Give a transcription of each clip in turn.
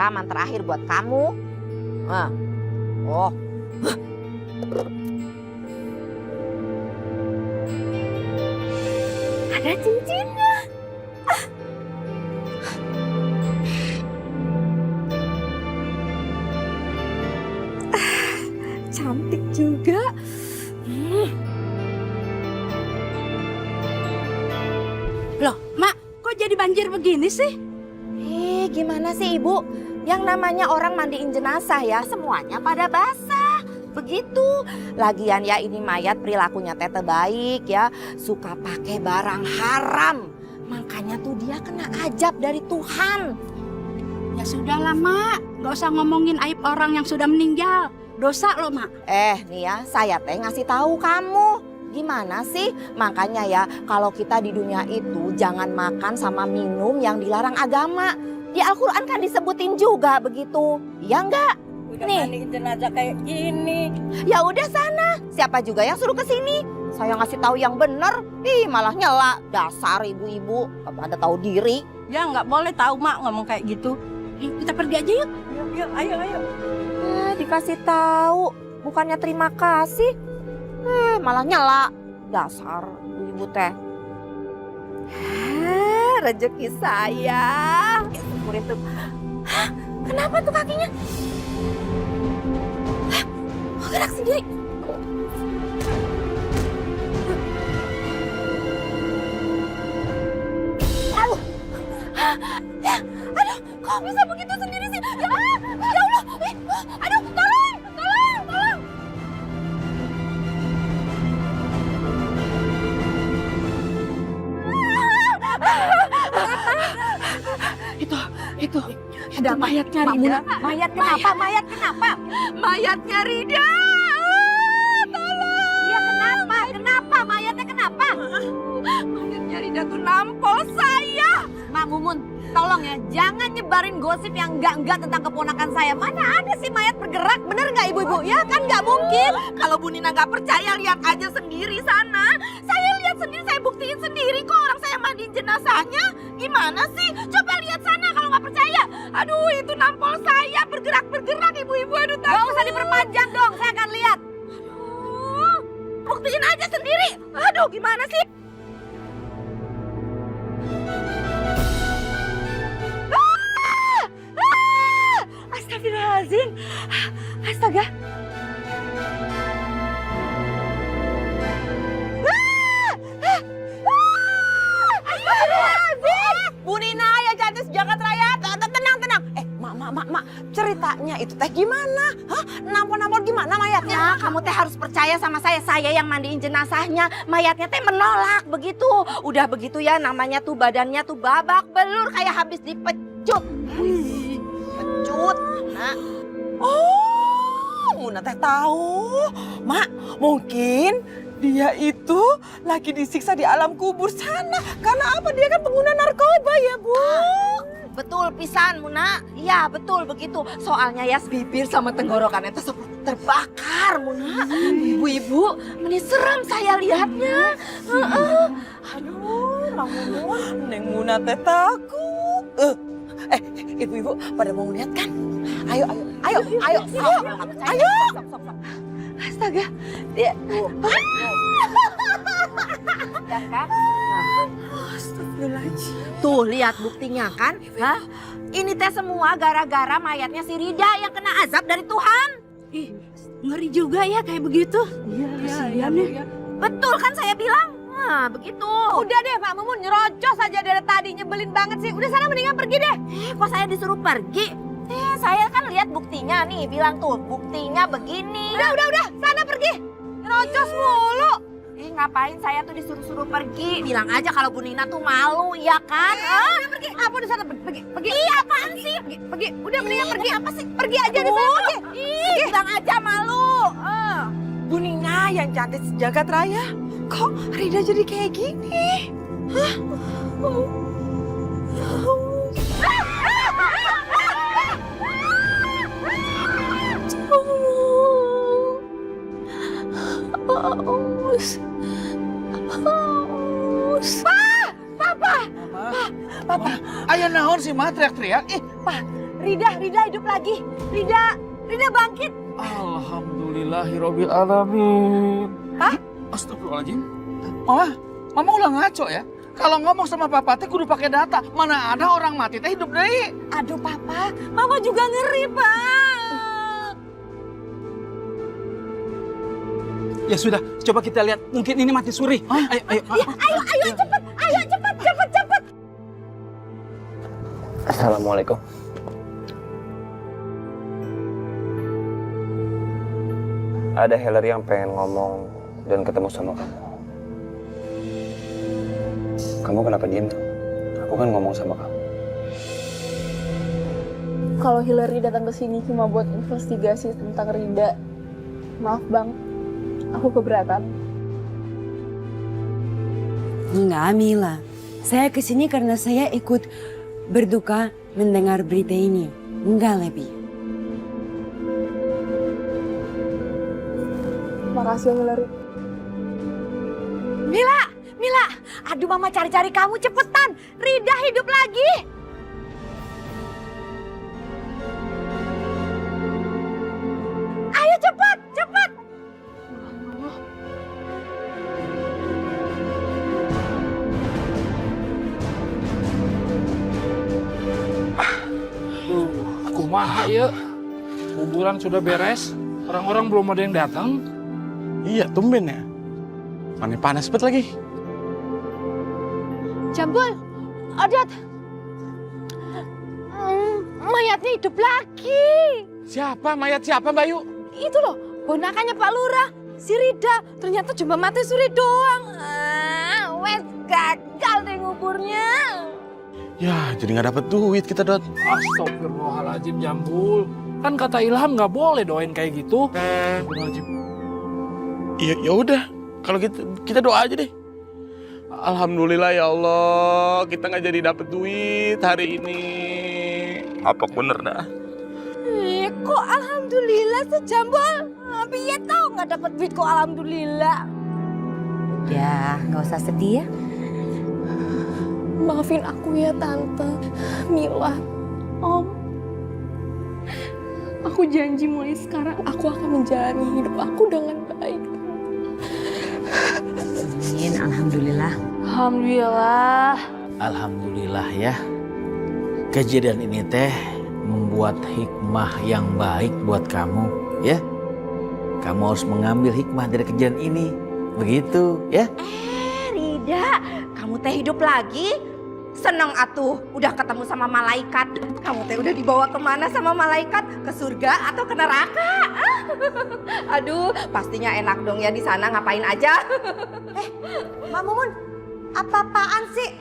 siraman terakhir buat kamu. Nah. Oh. Ada cincinnya. Cantik juga. Loh, Mak, kok jadi banjir begini sih? Gimana sih Ibu? Yang namanya orang mandiin jenazah ya, semuanya pada basah. Begitu. Lagian ya ini mayat perilakunya tete baik ya, suka pakai barang haram. Makanya tuh dia kena ajab dari Tuhan. Ya sudahlah, Mak. Gak usah ngomongin aib orang yang sudah meninggal. Dosa loh, Mak. Nih ya, saya teh ngasih tahu kamu. Gimana sih? Makanya ya, kalau kita di dunia itu jangan makan sama minum yang dilarang agama. Di Al-Quran kan disebutin juga begitu. Ya enggak? Udah Nih. mandiin jenazah kayak gini. Ya udah sana. Siapa juga yang suruh ke sini? Saya ngasih tahu yang bener. Malah nyela. Dasar ibu-ibu. Pada tahu diri. Ya nggak boleh tahu Mak ngomong kayak gitu. Kita pergi aja yuk. Yuk, ayo. Dikasih tahu. Bukannya terima kasih. Malah nyela. Dasar ibu-ibu teh. Rezeki saya. Syukur itu. Kenapa tuh kakinya? Gerak sendiri. Aduh. Aduh, kok bisa begitu sendiri sih? Ya Allah. Aduh, tolong. Itu ada mayatnya Rida. Mayat kenapa? Mayatnya Rida. Tolong. Iya kenapa? Mayatnya kenapa? Mayatnya Rida tuh nampol saya. Mak Mumun, tolong ya, jangan nyebarin gosip yang enggak tentang keponakan saya. Mana ada sih mayat bergerak, bener nggak ibu-ibu? Ya kan nggak mungkin. Kalau Bu Nina nggak percaya, lihat aja sendiri sana. Saya lihat sendiri, saya buktiin sendiri kok orang saya mandiin jenazahnya. Gimana sih? Coba lihat sana kalau nggak percaya. Aduh, itu nampol saya bergerak ibu-ibu. Aduh, takut. Gak usah diperpanjang dong, saya akan lihat. Aduh, buktiin aja sendiri. Aduh, gimana sih? Astagfirullahaladzim. Astaga. Bu Nina yang cantik sejagat raya. Tenang. Mak. Ceritanya itu teh gimana? Hah? Nampol gimana mayatnya? Kamu teh harus percaya sama saya. Saya yang mandiin jenazahnya. Mayatnya teh menolak begitu. Udah begitu ya, namanya tuh badannya tuh babak belur kayak habis dipecut. Pecut. Nah. Oh, Muna teh tahu. Mak, mungkin dia itu lagi disiksa di alam kubur sana. Karena apa? Dia kan pengguna narkoba ya, Bu. Betul pisan Muna. Iya betul begitu. Soalnya ya bibir sama tenggorokannya itu seperti terbakar Muna. Ibu-ibu, ini serem saya lihatnya. Aduh, Mang Mumun, Neng Muna teh takut. Ibu-ibu pada mau lihat kan? Ayo. Astaga. Dia. Ya kan? Astagfirullahaladzim. Tuh lihat buktinya kan? Hah? Ini teh semua gara-gara mayatnya si Rida yang kena azab dari Tuhan. Ih, ngeri juga ya kayak begitu. Iya. Betul kan saya bilang? Nah, begitu. Udah deh Pak Mumun, nyerocos aja dari tadi, nyebelin banget sih. Udah sana mendingan pergi deh. Kok saya disuruh pergi? Saya kan lihat buktinya nih, bilang tuh buktinya begini. Udah, sana pergi. Nyerocos mulu. Ngapain saya tuh disuruh-suruh pergi? Bilang aja kalau Bu Nina tuh malu, iya kan? Pergi. Apa di sana pergi? Iya, apaan sih? Pergi. Udah mendingan pergi. Apa sih? Pergi aja di sana pergi. Bilang aja malu. Bu Nina yang cantik sejagat raya. Kok Rida jadi kayak gini? Hah? Papa, ayo naon sih mah teriak-teriak? Rida hidup lagi. Rida bangkit. Alhamdulillahirabbil alamin. Hah? Astagfirullahaladzim. Mama ulah ngaco ya. Kalau ngomong sama papa teh kudu pakai data. Mana ada orang mati teh hidup deui. Aduh papa, mama juga ngeri pak. Ya sudah, coba kita lihat. Mungkin ini mati suri. Ayo. Ayo cepet. Assalamualaikum. Ada Hillary yang pengen ngomong dan ketemu sama kamu. Kamu kenapa diem tuh? Aku kan ngomong sama kamu. Kalau Hillary datang ke sini cuma buat investigasi tentang Rida, maaf bang, aku keberatan. Enggak, Mila. Saya kesini karena saya ikut berduka mendengar berita ini. Enggak lebih. Makasih Hillary. Mila, aduh mama cari-cari kamu cepetan. Rida hidup lagi. Ayo cepat. Kumaha ya? Kuburan sudah beres. Orang-orang belum ada yang datang. Iya, tumben ya. Mana panas banget lagi. Jambul, Adat. Mayatnya hidup lagi. Siapa? Mayat siapa, Bayu? Itu loh, ponakannya Pak Lurah, si Rida. Ternyata cuma mati suri doang. Wes gagal deh nguburnya. Ya, jadi nggak dapet duit kita, Dot. Astagfirullahaladzim Jambul. Kan kata Ilham nggak boleh doain kayak gitu. Astagfirullahaladzim. Ya udah, kalau gitu kita doa aja deh. Alhamdulillah ya Allah, kita nggak jadi dapet duit hari ini. Apa bener dah? Kok alhamdulillah sih Jambul? Biar tau nggak dapat duit kok alhamdulillah. Ya, nggak usah sedih ya. Maafin aku ya Tante, Mila, Om. Aku janji mulai sekarang aku akan menjalani hidup aku dengan baik. Amin, alhamdulillah. Alhamdulillah. Alhamdulillah ya. Kejadian ini teh membuat hikmah yang baik buat kamu ya. Kamu harus mengambil hikmah dari kejadian ini. Begitu ya. Rida, kamu teh hidup lagi? Seneng atuh, udah ketemu sama malaikat. Kamu teh udah dibawa kemana sama malaikat? Ke surga atau ke neraka? Aduh, pastinya enak dong ya di sana, ngapain aja? Mak Mumun, apa-apaan sih?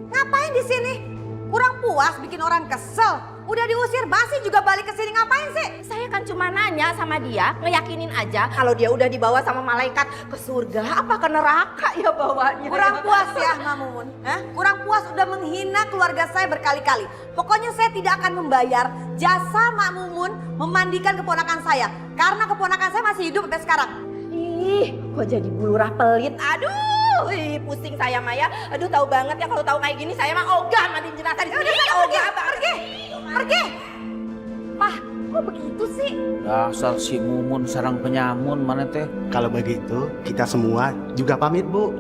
Ngapain di sini? Kurang puas bikin orang kesel. Udah diusir basi juga balik ke sini, ngapain sih? Saya kan cuma nanya sama dia, ngeyakinin aja kalau dia udah dibawa sama malaikat ke surga apa ke neraka ya bawanya. Kurang puas ya Mak Mumun. Kurang puas udah menghina keluarga saya berkali-kali. Pokoknya saya tidak akan membayar jasa Mak Mumun memandikan keponakan saya. Karena keponakan saya masih hidup sampai sekarang. Ih, kok jadi bulurah pelit. Aduh, pusing saya Maya. Aduh, tahu banget ya kalau tahu kayak gini saya mah ogah mandiin jenazah di sini. Ogah banget. Pergi. Pah, kok begitu sih? Dasar si Mumun sarang penyamun mana teh. Kalau begitu, kita semua juga pamit, Bu.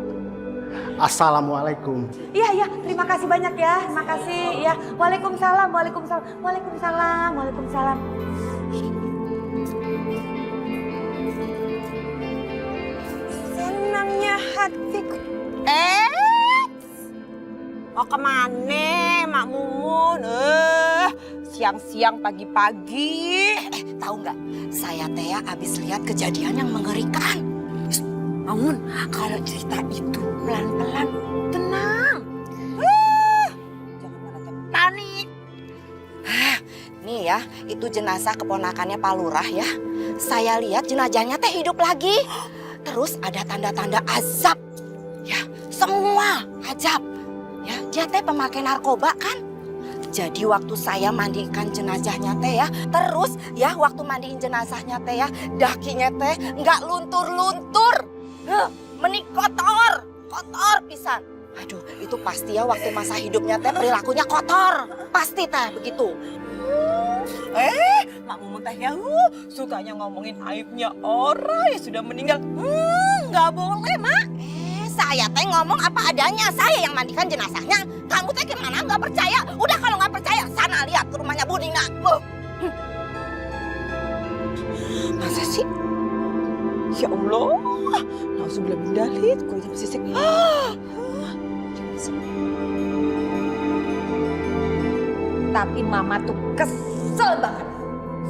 Assalamualaikum. Iya, terima kasih banyak ya. Terima kasih ya. Waalaikumsalam. Senangnya hatiku. Mau kemana Mak Mumun? Siang-siang pagi-pagi. Tahu nggak? Saya teh abis lihat kejadian yang mengerikan. Mumun, kalau cerita itu pelan-pelan, tenang. Jangan panik. Nih ya, itu jenazah keponakannya Pak Lurah ya. Saya lihat jenazahnya teh hidup lagi. Terus ada tanda-tanda azab. Ya, semua azab. Ya, dia teh pemakai narkoba kan? Jadi waktu saya mandikan jenazahnya teh ya, terus ya waktu mandiin jenazahnya teh ya, dakinya teh nggak luntur-luntur. Menik kotor pisan. Aduh, itu pasti ya waktu masa hidupnya teh perilakunya kotor. Pasti teh begitu. Mak Mumun teh ya sukanya ngomongin aibnya orang yang sudah meninggal. Nggak boleh, Mak. Saya teh ngomong apa adanya. Saya yang mandikan jenazahnya. Kamu teh gimana nggak percaya? Udah kalau nggak percaya, sana lihat ke rumahnya Budina. Masa sih? Ya Allah, nauzubillah min dzalik. Kok jam sisik? Tapi Mama tuh kesel banget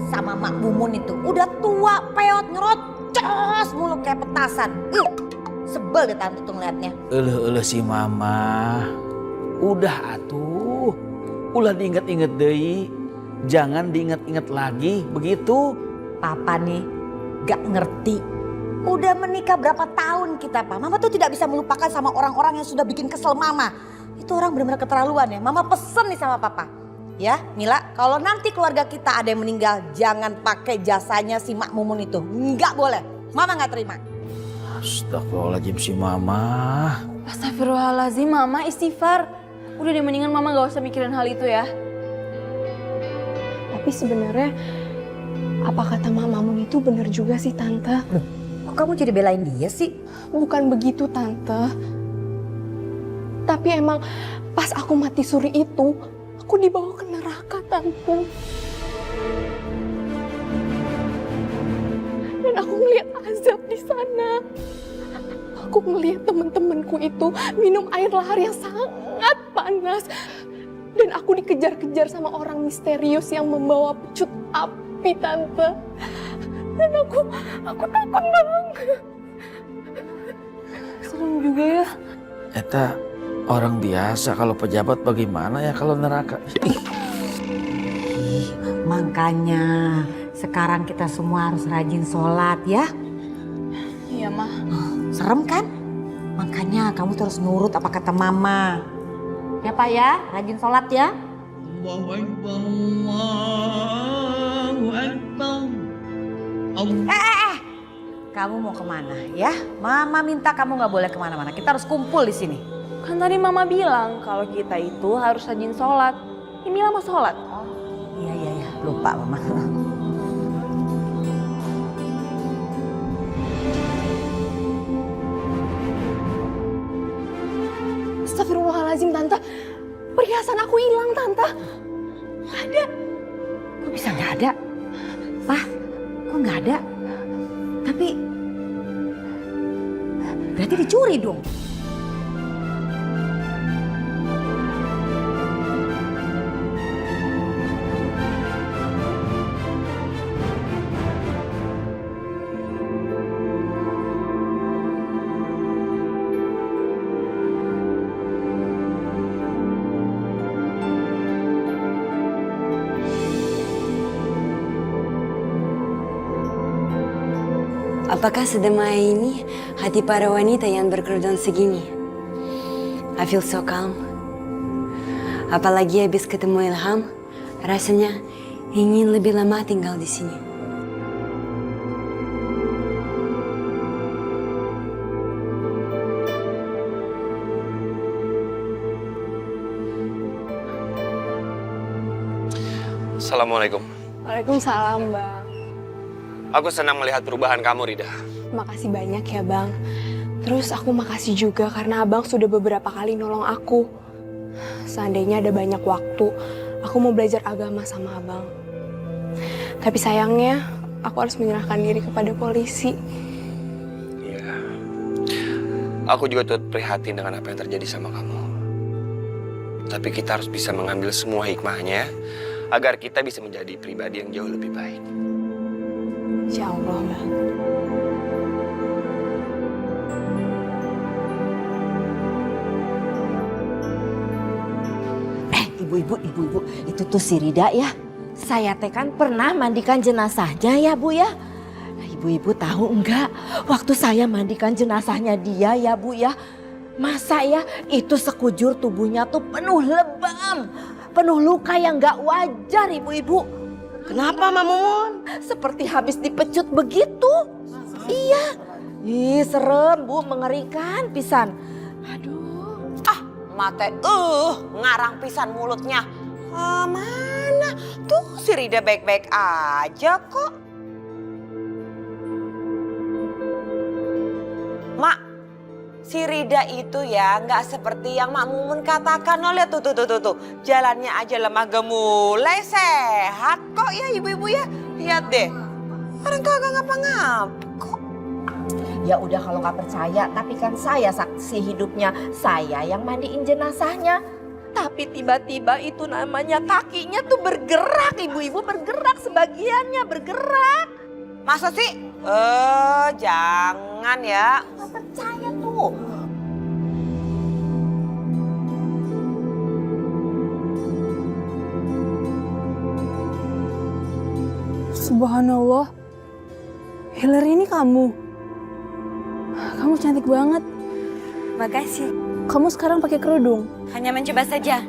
sama Mak Mumun itu. Udah tua, peot, ngerocos mulu kayak petasan. Sebel deh tante tuh ngeliatnya. Eleh si Mama. Udah atuh. Ulah diinget-inget deui. Jangan diinget-inget lagi, begitu. Papa nih gak ngerti. Udah menikah berapa tahun kita, Pak. Mama tuh tidak bisa melupakan sama orang-orang yang sudah bikin kesel Mama. Itu orang benar-benar keterlaluan ya. Mama pesen nih sama Papa. Ya Mila, kalau nanti keluarga kita ada yang meninggal, jangan pakai jasanya si Mak Mumun itu. Nggak boleh. Mama nggak terima. Astagfirullahaladzim si Mama. Astagfirullahaladzim, Mama istighfar. Udah deh, mendingan Mama gak usah mikirin hal itu ya. Tapi sebenarnya apa kata Mama Mumun itu benar juga sih, Tante. Kok kamu jadi belain dia sih? Bukan begitu, Tante. Tapi emang pas aku mati suri itu, aku dibawa ke neraka, Tante. Dan aku ngeliat azab di sana. Aku ngeliat temen-temenku itu minum air lahar yang sangat panas. Dan aku dikejar-kejar sama orang misterius yang membawa pecut api, Tante. Dan aku takut banget. Serem juga ya. Eta orang biasa, kalau pejabat bagaimana ya kalau neraka? Makanya sekarang kita semua harus rajin sholat ya. Iya, Ma. Serem kan? Makanya kamu terus nurut apa kata Mama. Ya Pak ya, rajin sholat ya. Allahu Akbar, Allahu Akbar. Kamu mau kemana ya? Mama minta kamu nggak boleh kemana-mana. Kita harus kumpul di sini. Kan tadi Mama bilang kalau kita itu harus rajin sholat. Ini Mila mau sholat. Iya. Lupa Mama. Astagfirullahaladzim, Tante. Perhiasan aku hilang, Tante. Nggak ada. Kok bisa nggak ada? Pak, kok nggak ada? Tapi berarti dicuri dong. Apakah sedemai ini hati para wanita yang berkerudung segini? I feel so calm. Apalagi habis ketemu Ilham, rasanya ingin lebih lama tinggal di sini. Assalamualaikum. Waalaikumsalam, Bang. Aku senang melihat perubahan kamu, Rida. Makasih banyak ya, Bang. Terus aku makasih juga karena Abang sudah beberapa kali nolong aku. Seandainya ada banyak waktu, aku mau belajar agama sama Abang. Tapi sayangnya, aku harus menyerahkan diri kepada polisi. Iya. Aku juga turut prihatin dengan apa yang terjadi sama kamu. Tapi kita harus bisa mengambil semua hikmahnya agar kita bisa menjadi pribadi yang jauh lebih baik. Insya Allah, Bang. Ibu-ibu, itu tuh si Rida ya. Saya teh kan pernah mandikan jenazahnya ya Bu ya. Nah, ibu-ibu tahu enggak, waktu saya mandikan jenazahnya dia ya Bu ya. Masa ya itu sekujur tubuhnya tuh penuh lebam, penuh luka yang enggak wajar ibu-ibu. Kenapa, Mamun? Seperti habis dipecut begitu. Iya. Ih, serem Bu, mengerikan pisan. Aduh. Mate, ngarang pisan mulutnya. Mana gimana? Tuh si Rida baik-baik aja kok. Mak, si Rida itu ya nggak seperti yang Mak Mumun katakan. Oh lihat tuh. Jalannya aja lemah gemulai sehat kok ya ibu-ibu ya. Lihat deh, orang kagak ngapa-ngapa kok. Ya udah kalau nggak percaya, tapi kan saya saksi hidupnya. Saya yang mandiin jenazahnya. Tapi tiba-tiba itu namanya kakinya tuh bergerak, ibu-ibu bergerak, sebagiannya bergerak. Masa sih? Jangan ya. Nggak percaya tuh. Subhanallah. Hillary, ini kamu. Kamu cantik banget. Makasih. Kamu sekarang pakai kerudung. Hanya mencoba saja.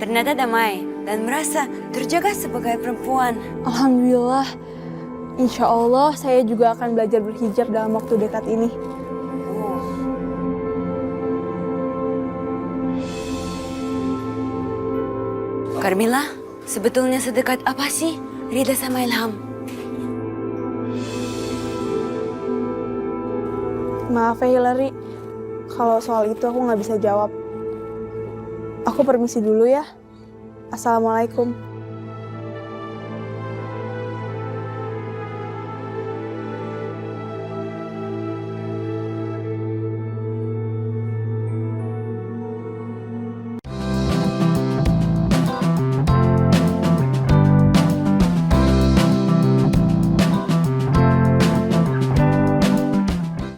Ternyata damai dan merasa terjaga sebagai perempuan. Alhamdulillah. Insya Allah saya juga akan belajar berhijab dalam waktu dekat ini. Carmilla, sebetulnya sedekat apa sih Rida sama Ilham? Maaf ya Hillary, kalau soal itu aku nggak bisa jawab. Aku permisi dulu ya. Assalamualaikum.